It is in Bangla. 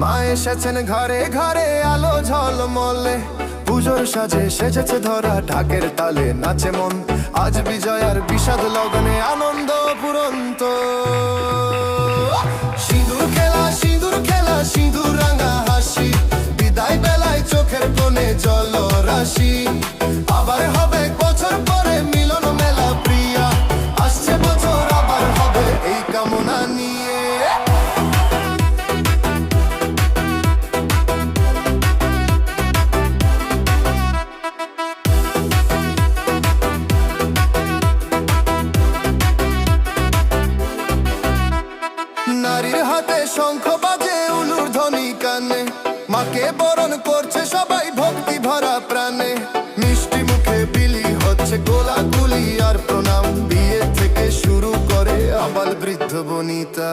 মা এসেছেন ঘরে ঘরে আলো ঝলমলে, পুজোর সাজে সেজেছে ধরা ঢাকের তালে নাচে মন। আজ বিজয় আর বিষাদ লগনে আনন্দ পুরন্ত। সিঁদুর খেলা সিঁদুর খেলা সিঁদুর রাঙা হাসি, বিদায় বেলায় চোখের কোণে জল রাশি। আবার হবে বছর পরে মিলন মেলা প্রিয়া, আসছে বছর আবার হবে এই কামনা নিয়ে। নারীর হাতে শঙ্খ বাজে উলুর ধ্বনি কানে, মাকে বরণ করছে সবাই ভক্তি ভরা প্রাণে। মিষ্টি মুখে বিলি হচ্ছে গোলাগুলি আর প্রণাম, বিয়ে থেকে শুরু করে আবাল বৃদ্ধ বনিতা।